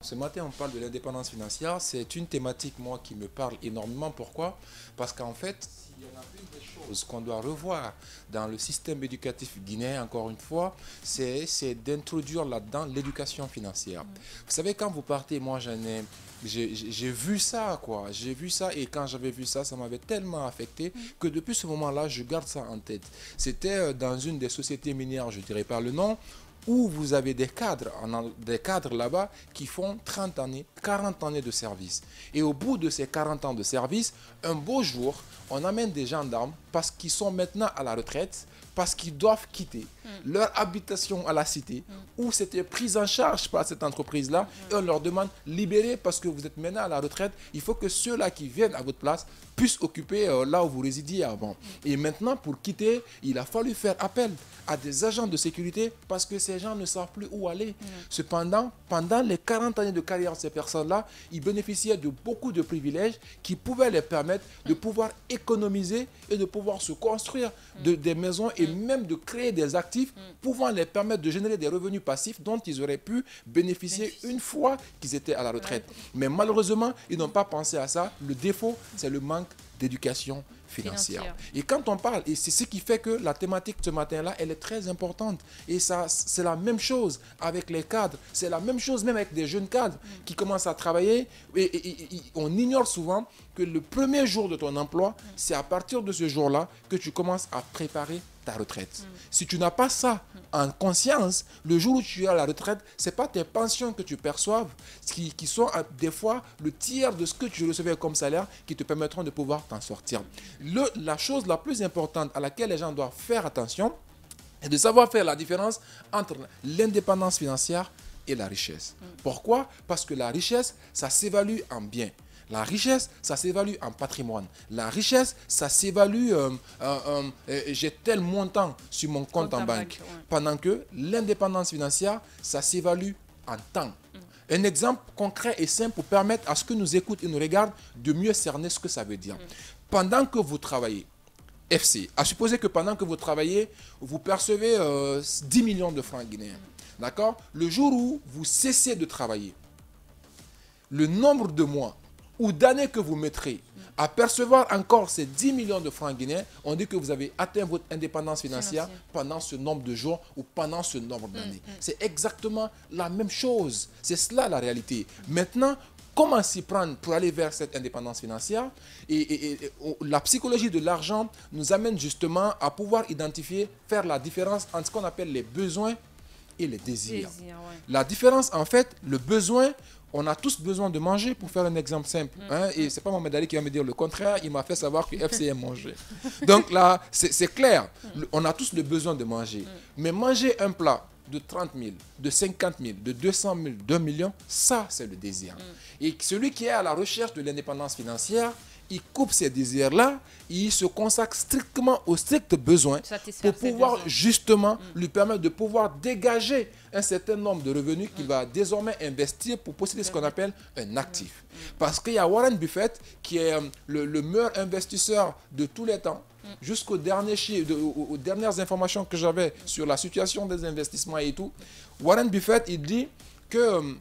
Ce matin, on parle de l'indépendance financière. C'est une thématique, moi, qui me parle énormément. Pourquoi? Parce qu'en fait, s'il y en a une des choses qu'on doit revoir dans le système éducatif guinéen, encore une fois, c'est d'introduire là-dedans l'éducation financière. Vous savez, quand vous partez, moi, j'ai vu ça, quoi. J'ai vu ça et quand j'avais vu ça, ça m'avait tellement affecté que depuis ce moment-là, je garde ça en tête. C'était dans une des sociétés minières, je ne dirais pas le nom, où vous avez des cadres là-bas qui font 30 années, 40 années de service. Et au bout de ces 40 ans de service, un beau jour, on amène des gendarmes parce qu'ils sont maintenant à la retraite, parce qu'ils doivent quitter leur habitation à la cité, où c'était pris en charge par cette entreprise-là, et on leur demande libérez parce que vous êtes maintenant à la retraite, il faut que ceux-là qui viennent à votre place puissent occuper là où vous résidiez avant. Et maintenant, pour quitter, il a fallu faire appel à des agents de sécurité parce que ces gens ne savent plus où aller. Cependant, pendant les 40 années de carrière de ces personnes-là, ils bénéficiaient de beaucoup de privilèges qui pouvaient les permettre de pouvoir économiser et de pouvoir se construire des maisons et même de créer des actifs pouvant les permettre de générer des revenus passifs dont ils auraient pu bénéficier une fois qu'ils étaient à la retraite. Mais malheureusement, ils n'ont pas pensé à ça. Le défaut, c'est le manque d'éducation financière. Et quand on parle, et c'est ce qui fait que la thématique de ce matin-là, elle est très importante. Et ça, c'est la même chose avec les cadres. C'est la même chose même avec des jeunes cadres qui commencent à travailler. Et on ignore souvent que le premier jour de ton emploi, c'est à partir de ce jour-là que tu commences à préparer ta retraite. Si tu n'as pas ça en conscience, le jour où tu es à la retraite, ce n'est pas tes pensions que tu perçoives, qui sont des fois le tiers de ce que tu recevais comme salaire, qui te permettront de pouvoir t'en sortir. La chose la plus importante à laquelle les gens doivent faire attention, est de savoir faire la différence entre l'indépendance financière et la richesse. Pourquoi? Parce que la richesse, ça s'évalue en biens. La richesse, ça s'évalue en patrimoine. La richesse, ça s'évalue, j'ai tel montant sur mon compte en banque. Pendant que l'indépendance financière, ça s'évalue en temps. Un exemple concret et simple pour permettre à ceux qui nous écoutent et nous regardent de mieux cerner ce que ça veut dire. Pendant que vous travaillez, FC, à supposer que pendant que vous travaillez, vous percevez 10 millions de francs guinéens. D'accord? Le jour où vous cessez de travailler, le nombre de mois ou d'années que vous mettrez à percevoir encore ces 10 millions de francs guinéens, on dit que vous avez atteint votre indépendance financière pendant ce nombre de jours ou pendant ce nombre d'années. C'est exactement la même chose. C'est cela la réalité. Maintenant, comment s'y prendre pour aller vers cette indépendance financière? Et la psychologie de l'argent nous amène justement à pouvoir identifier, faire la différence entre ce qu'on appelle les besoins et les désirs. La différence, en fait, le besoin, on a tous besoin de manger, pour faire un exemple simple. Et ce n'est pas Mohamed Ali qui va me dire le contraire, il m'a fait savoir que FC aime manger. Donc là, c'est clair, on a tous le besoin de manger. Mais manger un plat de 30 000, de 50 000, de 200 000, d'1 million, ça c'est le désir. Et celui qui est à la recherche de l'indépendance financière, il coupe ces désirs-là, il se consacre strictement aux stricts besoins pour pouvoir justement lui permettre de pouvoir dégager un certain nombre de revenus qu'il va désormais investir pour posséder ce qu'on appelle un actif. Parce qu'il y a Warren Buffett qui est le meilleur investisseur de tous les temps. Jusqu'aux derniers chiffres, aux dernières informations que j'avais sur la situation des investissements et tout, Warren Buffett, il dit que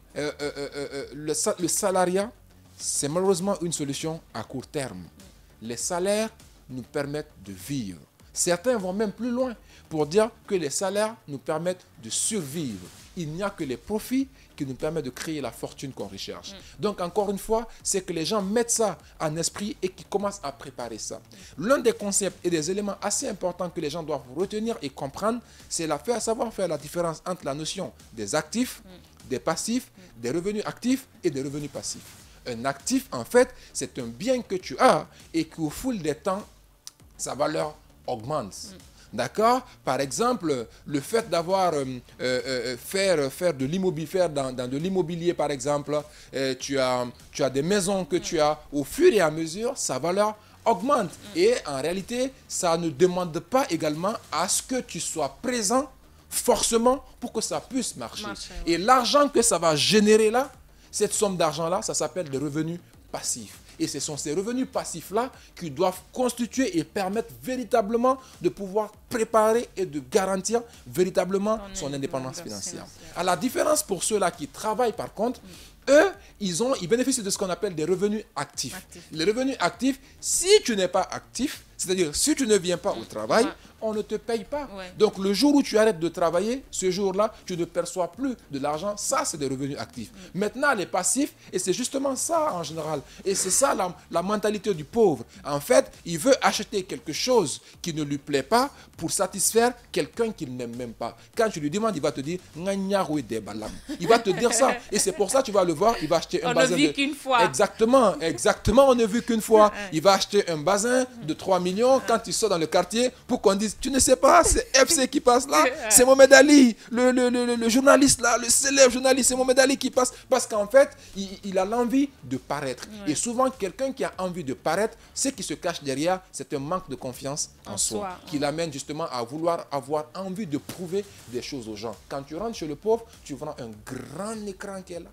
le salariat, c'est malheureusement une solution à court terme. Les salaires nous permettent de vivre. Certains vont même plus loin pour dire que les salaires nous permettent de survivre. Il n'y a que les profits qui nous permettent de créer la fortune qu'on recherche. Donc, encore une fois, c'est que les gens mettent ça en esprit et qu'ils commencent à préparer ça. L'un des concepts et des éléments assez importants que les gens doivent retenir et comprendre, c'est savoir faire la différence entre la notion des actifs, des passifs, des revenus actifs et des revenus passifs. Un actif, en fait, c'est un bien que tu as et qu'au fil des temps, sa valeur augmente. D'accord? Par exemple, le fait d'avoir faire de l'immobilier, dans de l'immobilier, par exemple, tu as des maisons que tu as, au fur et à mesure, sa valeur augmente. Et en réalité, ça ne demande pas également à ce que tu sois présent forcément pour que ça puisse marcher. Et l'argent que ça va générer là, cette somme d'argent-là, ça s'appelle des revenus passifs. Et ce sont ces revenus passifs-là qui doivent constituer et permettre véritablement de pouvoir préparer et de garantir véritablement son indépendance financière. À la différence pour ceux-là qui travaillent par contre, eux, ils bénéficient de ce qu'on appelle des revenus actifs. Les revenus actifs, si tu n'es pas actif, c'est-à-dire si tu ne viens pas au travail, on ne te paye pas. Donc le jour où tu arrêtes de travailler, ce jour-là, tu ne perçois plus de l'argent. Ça, c'est des revenus actifs. Maintenant, les passifs, et c'est justement ça en général. Et c'est ça la mentalité du pauvre. En fait, il veut acheter quelque chose qui ne lui plaît pas pour satisfaire quelqu'un qu'il n'aime même pas. Quand tu lui demandes, il va te dire « il va te dire ça. Et c'est pour ça que tu vas le voir, il va acheter un bazin. On ne vit qu'une fois. Exactement, on ne vit qu'une fois. Il va acheter un bazin de 3 millions quand il sort dans le quartier pour qu'on dise, tu ne sais pas, c'est FC qui passe là, c'est Mohamed Ali, le journaliste là, le célèbre journaliste, c'est Mohamed Ali qui passe. Parce qu'en fait, il a l'envie de paraître. Et souvent, quelqu'un qui a envie de paraître, ce qui se cache derrière, c'est un manque de confiance en soi. Qui l'amène justement à vouloir avoir envie de prouver des choses aux gens. Quand tu rentres chez le pauvre, tu vois un grand écran qui est là.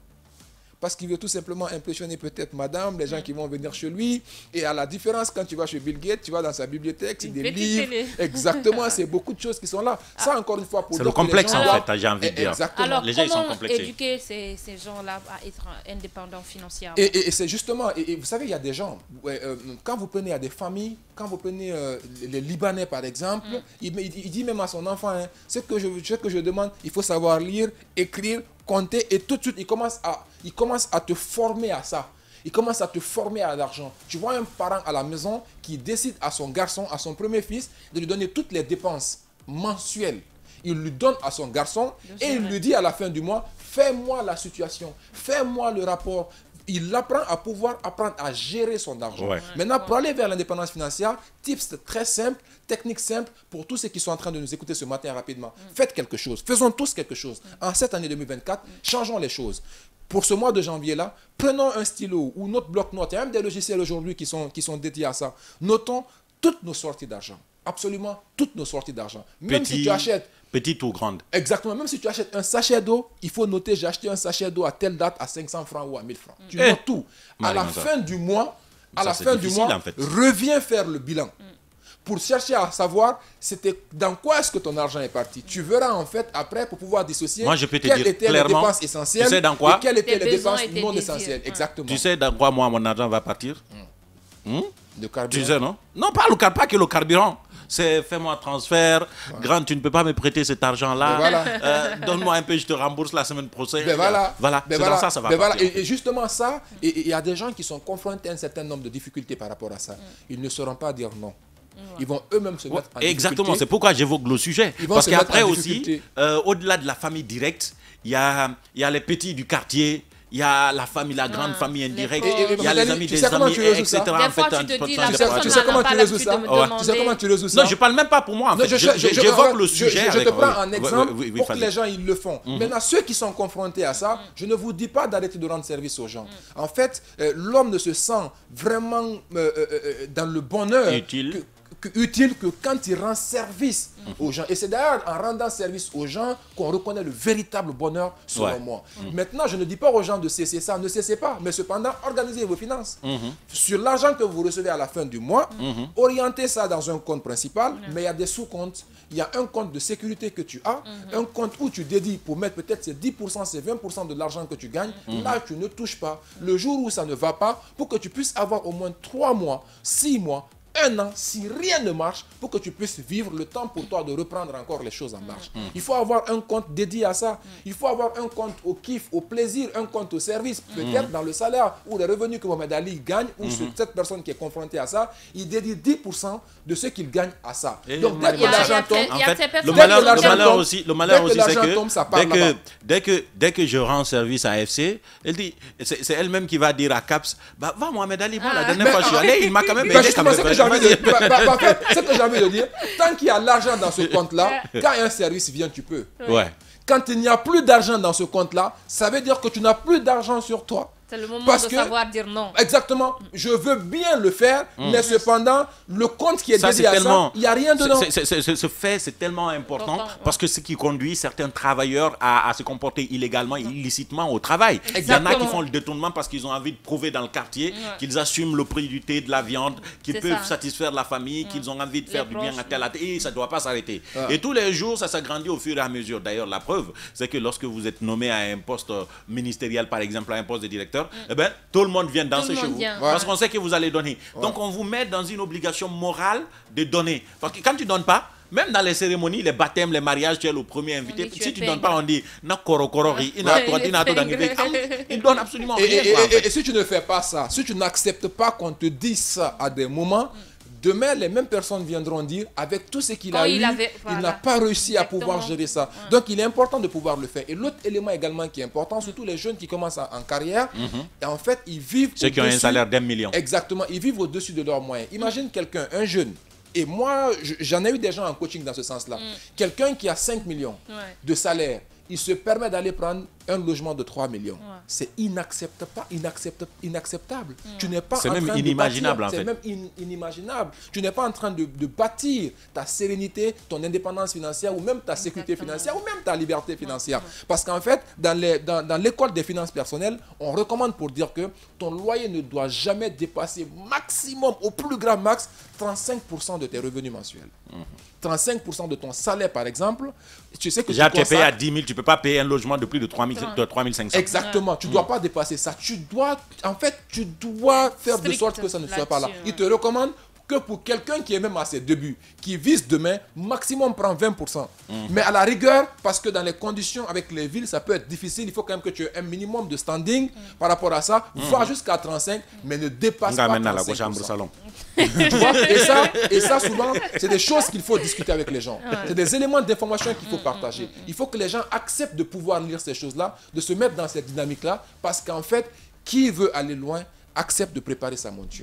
Parce qu'il veut tout simplement impressionner peut-être madame, les gens qui vont venir chez lui. Et à la différence, quand tu vas chez Bill Gates, tu vas dans sa bibliothèque, c'est des livres. Exactement, c'est beaucoup de choses qui sont là. Ça, encore une fois, pour c'est le complexe, en fait, j'ai envie de dire. Exactement. Alors, les gens, ils sont comment complexés. éduquer ces gens-là à être indépendants financièrement? Et c'est justement, et vous savez, il y a des gens, quand vous prenez à des familles, quand vous prenez les Libanais, par exemple, il dit même à son enfant, hein, ce que je demande, il faut savoir lire, écrire, compter, et tout de suite, il commence à te former à ça. Il commence à te former à l'argent. Tu vois un parent à la maison qui décide à son garçon, à son premier fils, de lui donner toutes les dépenses mensuelles. Il lui donne à son garçon et il lui dit à la fin du mois, fais-moi la situation, fais-moi le rapport. Il apprend à pouvoir apprendre à gérer son argent. Maintenant, pour aller vers l'indépendance financière, tips très simple, technique simple pour tous ceux qui sont en train de nous écouter ce matin rapidement. Faites quelque chose. Faisons tous quelque chose. En cette année 2024, changeons les choses. Pour ce mois de janvier-là, prenons un stylo ou notre bloc-notes. Il y a même des logiciels aujourd'hui qui sont dédiés à ça. Notons toutes nos sorties d'argent. Absolument toutes nos sorties d'argent. Même si tu achètes... Petite ou grande. Exactement. Même si tu achètes un sachet d'eau, il faut noter, j'ai acheté un sachet d'eau à telle date à 500 francs ou à 1000 francs. Tu notes tout. À la fin du mois, reviens faire le bilan. Pour chercher à savoir dans quoi est-ce que ton argent est parti. Tu verras en fait après pour pouvoir dissocier quelles étaient les dépenses essentielles, tu sais dans quoi? Et quelles étaient les dépenses non essentielles. Exactement. Tu sais dans quoi moi mon argent va partir? Le carburant. Tu sais non? Non, pas que le carburant. C'est fais-moi transfert, grand, tu ne peux pas me prêter cet argent-là. Donne-moi un peu, je te rembourse la semaine prochaine. C'est dans ça va partir. Et justement ça, il y a des gens qui sont confrontés à un certain nombre de difficultés par rapport à ça. Ils ne sauront pas dire non. Ils vont eux-mêmes se mettre en difficulté. Exactement, c'est pourquoi j'évoque le sujet. Parce qu'après aussi, au-delà de la famille directe, il y a les petits du quartier. Il y a la famille, la grande famille indirecte, il y a les amis des amis, etc. Des fois, tu te dis, la personne tu sais comment tu résous ça? Tu sais comment tu résous ça? Non, je ne parle même pas pour moi, en fait. J'évoque le sujet. Je te prends un exemple pour que les gens ils le font. Maintenant, ceux qui sont confrontés à ça, je ne vous dis pas d'arrêter de rendre service aux gens. En fait, l'homme ne se sent vraiment dans le bonheur utile que quand il rend service aux gens. Et c'est d'ailleurs en rendant service aux gens qu'on reconnaît le véritable bonheur selon moi. Maintenant, je ne dis pas aux gens de cesser ça, ne cessez pas, mais cependant, organisez vos finances. Sur l'argent que vous recevez à la fin du mois, orientez ça dans un compte principal, mais il y a des sous-comptes. Il y a un compte de sécurité que tu as, un compte où tu dédies pour mettre peut-être ces 10%, ces 20% de l'argent que tu gagnes. Là, tu ne touches pas. Le jour où ça ne va pas, pour que tu puisses avoir au moins 3 mois, 6 mois, 1 an, si rien ne marche, pour que tu puisses vivre le temps pour toi de reprendre encore les choses en marche. Il faut avoir un compte dédié à ça. Il faut avoir un compte au kiff, au plaisir, un compte au service. Peut-être dans le salaire ou les revenus que Mohamed Ali gagne, ou cette personne qui est confrontée à ça, il dédie 10% de ce qu'il gagne à ça. Donc dès que l'argent tombe, le malheur aussi, c'est que dès que je rends service à FC, elle dit, c'est elle-même qui va dire à Caps, bah va Mohamed Ali, la dernière fois je suis allé, il m'a quand même aidé. Ce que j'ai envie de dire, tant qu'il y a l'argent dans ce compte-là, quand un service vient, tu peux. Quand il n'y a plus d'argent dans ce compte-là, ça veut dire que tu n'as plus d'argent sur toi. C'est le moment de savoir dire non. Exactement. Je veux bien le faire, mais cependant, le compte qui est dédié à ça, il n'y a rien dedans. Ce fait, c'est tellement important parce que ce qui conduit certains travailleurs à se comporter illégalement, illicitement au travail. Il y en a qui font le détournement parce qu'ils ont envie de prouver dans le quartier qu'ils assument le prix du thé, de la viande, qu'ils peuvent satisfaire la famille, qu'ils ont envie de faire du bien à tel et ça ne doit pas s'arrêter. Et tous les jours, ça s'agrandit au fur et à mesure. D'ailleurs, la preuve, c'est que lorsque vous êtes nommé à un poste ministériel, par exemple, à un poste de directeur, eh ben, tout le monde vient danser chez vous. Parce qu'on sait que vous allez donner. Donc, on vous met dans une obligation morale de donner. Parce que quand tu ne donnes pas, même dans les cérémonies, les baptêmes, les mariages, tu es le premier invité. Si tu ne donnes pas, on dit « il donne absolument rien. Et si tu ne fais pas ça, si tu n'acceptes pas qu'on te dise ça à des moments, demain, les mêmes personnes viendront dire, avec tout ce qu'il a eu, il n'a pas réussi à pouvoir gérer ça. Donc, il est important de pouvoir le faire. Et l'autre élément également qui est important, surtout les jeunes qui commencent en carrière, et en fait, ils vivent... Ceux qui ont un salaire d'1 million. Exactement, ils vivent au-dessus de leurs moyens. Imagine quelqu'un, un jeune, et moi, j'en ai eu des gens en coaching dans ce sens-là. Quelqu'un qui a 5 millions de salaire, il se permet d'aller prendre un logement de 3 millions. C'est inacceptable. Tu n'es pas c'est même inimaginable en fait. C'est même inimaginable. Tu n'es pas en train de bâtir ta sérénité, ton indépendance financière ou même ta sécurité financière ou même ta liberté financière. Parce qu'en fait, dans l'école des finances personnelles, on recommande pour dire que ton loyer ne doit jamais dépasser maximum, au plus grand max, 35% de tes revenus mensuels. 35% de ton salaire, par exemple, tu sais que déjà, tu es payé à 10 000, tu ne peux pas payer un logement de plus de 3 500. Exactement, tu ne dois pas dépasser ça. Tu dois faire de sorte que ça ne soit pas là. Il te recommande que pour quelqu'un qui est même à ses débuts, qui vise demain, maximum prend 20%. Mais à la rigueur, parce que dans les conditions avec les villes, ça peut être difficile, il faut quand même que tu aies un minimum de standing par rapport à ça, voire jusqu'à 35, mais ne dépasse pas 35%. Tu vois, et ça, souvent, c'est des choses qu'il faut discuter avec les gens. C'est des éléments d'information qu'il faut partager. Il faut que les gens acceptent de pouvoir lire ces choses-là, de se mettre dans cette dynamique-là, parce qu'en fait, qui veut aller loin accepte de préparer sa monture.